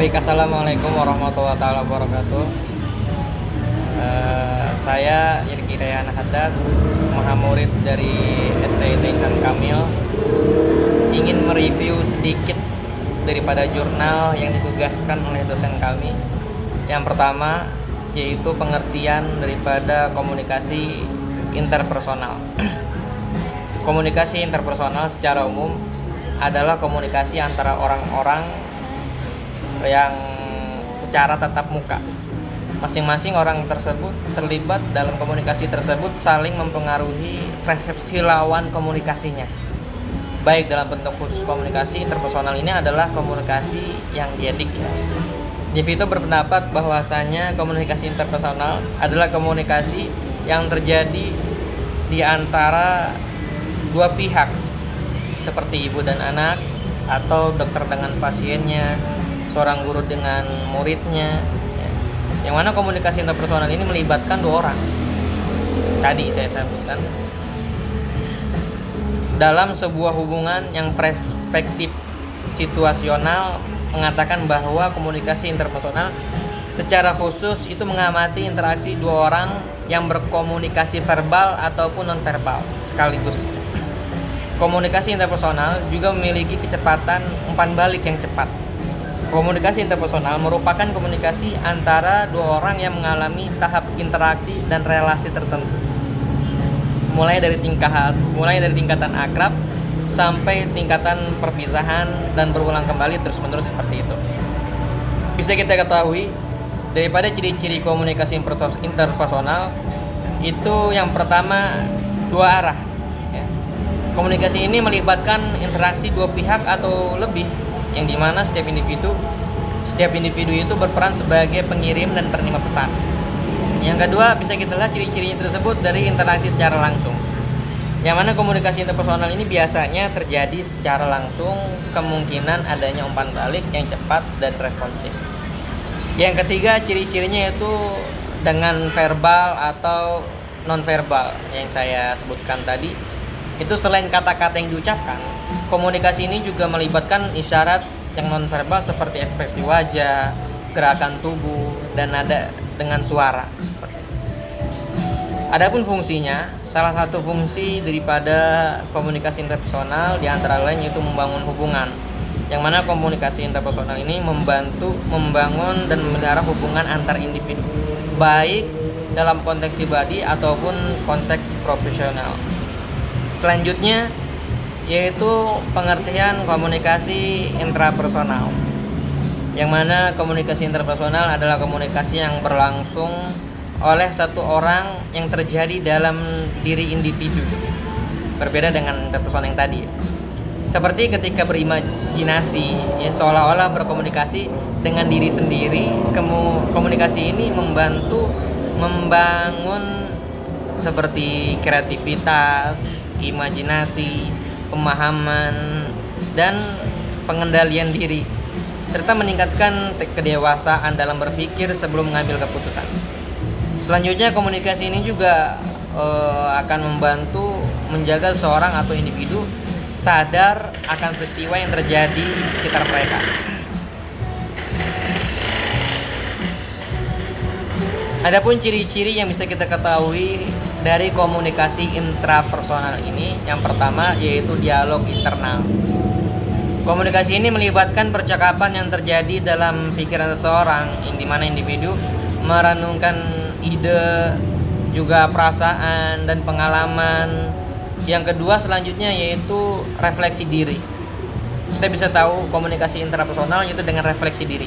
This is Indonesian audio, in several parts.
Baik, assalamualaikum warahmatullahi wabarakatuh. Saya Irki Rayana Haddad, Maha Murid dari STIT Insan Kamil, ingin mereview sedikit daripada jurnal yang ditugaskan oleh dosen kami. Yang pertama yaitu pengertian daripada komunikasi interpersonal. Komunikasi interpersonal secara umum adalah komunikasi antara orang-orang yang secara tatap muka. Masing-masing orang tersebut terlibat dalam komunikasi tersebut saling mempengaruhi persepsi lawan komunikasinya. Baik dalam bentuk khusus komunikasi interpersonal ini adalah komunikasi yang diedik. Jevito berpendapat bahwasanya komunikasi interpersonal adalah komunikasi yang terjadi di antara dua pihak, seperti ibu dan anak, atau dokter dengan pasiennya, seorang guru dengan muridnya, yang mana komunikasi interpersonal ini melibatkan dua orang. Tadi saya sebutkan dalam sebuah hubungan yang perspektif situasional mengatakan bahwa komunikasi interpersonal secara khusus itu mengamati interaksi dua orang yang berkomunikasi verbal ataupun nonverbal sekaligus. Komunikasi interpersonal juga memiliki kecepatan umpan balik yang cepat. Komunikasi interpersonal merupakan komunikasi antara dua orang yang mengalami tahap interaksi dan relasi tertentu. Mulai dari tingkatan akrab sampai tingkatan perpisahan dan berulang kembali terus-menerus seperti itu. Bisa kita ketahui daripada ciri-ciri komunikasi interpersonal itu yang pertama dua arah. Komunikasi ini melibatkan interaksi dua pihak atau lebih, yang dimana setiap individu itu berperan sebagai pengirim dan penerima pesan. Yang kedua, bisa kita lihat ciri-cirinya tersebut dari interaksi secara langsung, yang mana komunikasi interpersonal ini biasanya terjadi secara langsung, kemungkinan adanya umpan balik yang cepat dan responsif. Yang ketiga, ciri-cirinya itu dengan verbal atau nonverbal yang saya sebutkan tadi. Itu selain kata-kata yang diucapkan, komunikasi ini juga melibatkan isyarat yang nonverbal seperti ekspresi wajah, gerakan tubuh, dan nada dengan suara. Adapun fungsinya, salah satu fungsi daripada komunikasi interpersonal di antara lain yaitu membangun hubungan. Yang mana komunikasi interpersonal ini membantu membangun dan memelihara hubungan antar individu, baik dalam konteks pribadi ataupun konteks profesional. Selanjutnya yaitu pengertian komunikasi intrapersonal, yang mana komunikasi interpersonal adalah komunikasi yang berlangsung oleh satu orang yang terjadi dalam diri individu, berbeda dengan interpersonal yang tadi. Seperti ketika berimajinasi, seolah-olah berkomunikasi dengan diri sendiri. Komunikasi ini membantu membangun seperti kreativitas, imajinasi, pemahaman, dan pengendalian diri, serta meningkatkan kedewasaan dalam berpikir sebelum mengambil keputusan. Selanjutnya, komunikasi ini juga akan membantu menjaga seorang atau individu sadar akan peristiwa yang terjadi di sekitar mereka. Adapun ciri-ciri yang bisa kita ketahui dari komunikasi intrapersonal ini, yang pertama yaitu dialog internal. Komunikasi ini melibatkan percakapan yang terjadi dalam pikiran seseorang, yang dimana individu merenungkan ide, juga perasaan dan pengalaman. Yang kedua selanjutnya yaitu refleksi diri. Kita bisa tahu komunikasi intrapersonal yaitu dengan refleksi diri,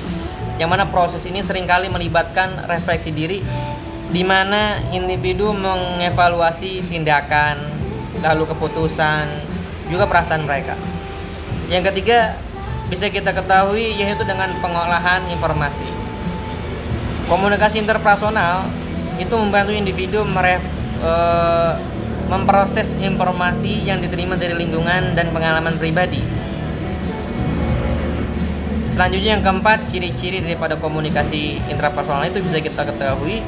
yang mana proses ini seringkali melibatkan refleksi diri, di mana individu mengevaluasi tindakan, lalu keputusan, juga perasaan mereka. Yang ketiga bisa kita ketahui yaitu dengan pengolahan informasi. Komunikasi interpersonal itu membantu individu memproses informasi yang diterima dari lingkungan dan pengalaman pribadi. Selanjutnya yang keempat, ciri-ciri daripada komunikasi intrapersonal itu bisa kita ketahui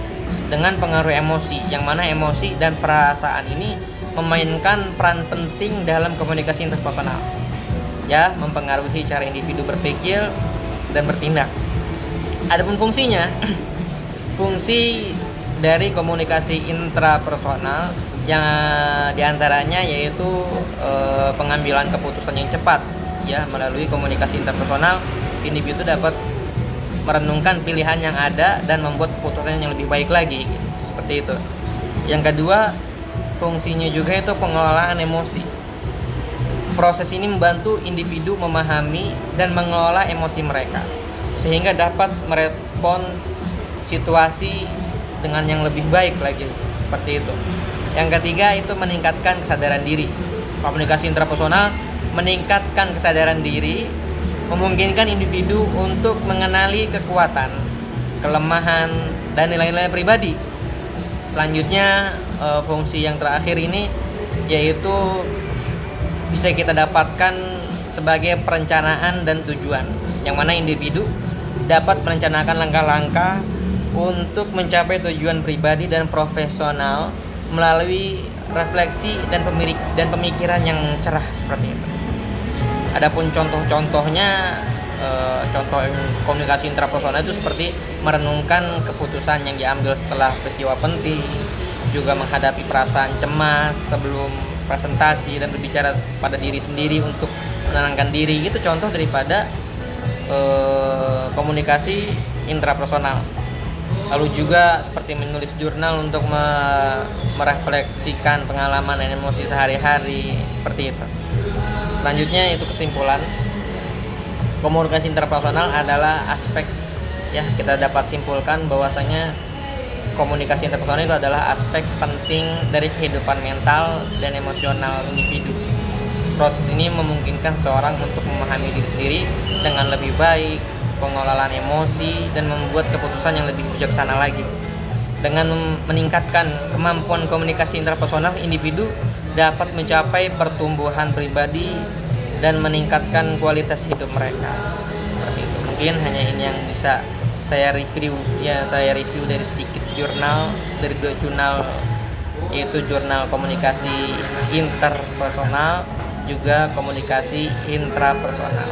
dengan pengaruh emosi, yang mana emosi dan perasaan ini memainkan peran penting dalam komunikasi interpersonal, ya, mempengaruhi cara individu berpikir dan bertindak. Adapun fungsinya, fungsi dari komunikasi intrapersonal yang diantaranya yaitu pengambilan keputusan yang cepat, ya. Melalui komunikasi interpersonal, individu dapat merenungkan pilihan yang ada dan membuat keputusan yang lebih baik lagi, gitu. Seperti itu. Yang kedua, fungsinya juga itu pengelolaan emosi. Proses ini membantu individu memahami dan mengelola emosi mereka, sehingga dapat merespons situasi dengan yang lebih baik lagi, seperti itu. Yang ketiga itu meningkatkan kesadaran diri. Komunikasi intrapersonal meningkatkan kesadaran diri, memungkinkan individu untuk mengenali kekuatan, kelemahan, dan nilai-nilai pribadi. Selanjutnya, fungsi yang terakhir ini yaitu bisa kita dapatkan sebagai perencanaan dan tujuan, yang mana individu dapat merencanakan langkah-langkah untuk mencapai tujuan pribadi dan profesional melalui refleksi dan pemikiran yang cerah, seperti itu. Adapun contoh-contohnya, contoh komunikasi intrapersonal itu seperti merenungkan keputusan yang diambil setelah peristiwa penting, juga menghadapi perasaan cemas sebelum presentasi, dan berbicara pada diri sendiri untuk menenangkan diri. Itu contoh daripada komunikasi intrapersonal. Lalu juga seperti menulis jurnal untuk merefleksikan pengalaman dan emosi sehari-hari, seperti itu. Selanjutnya itu kesimpulan. Komunikasi interpersonal adalah aspek, ya, kita dapat simpulkan bahwasanya komunikasi interpersonal itu adalah aspek penting dari kehidupan mental dan emosional individu. Proses ini memungkinkan seorang untuk memahami diri sendiri dengan lebih baik, pengelolaan emosi, dan membuat keputusan yang lebih bijaksana lagi. Dengan meningkatkan kemampuan komunikasi interpersonal, individu dapat mencapai pertumbuhan pribadi dan meningkatkan kualitas hidup mereka. Seperti itu. Mungkin hanya ini yang bisa saya review, ya, saya review dari sedikit jurnal, dari 2 jurnal, yaitu jurnal komunikasi interpersonal juga komunikasi intrapersonal.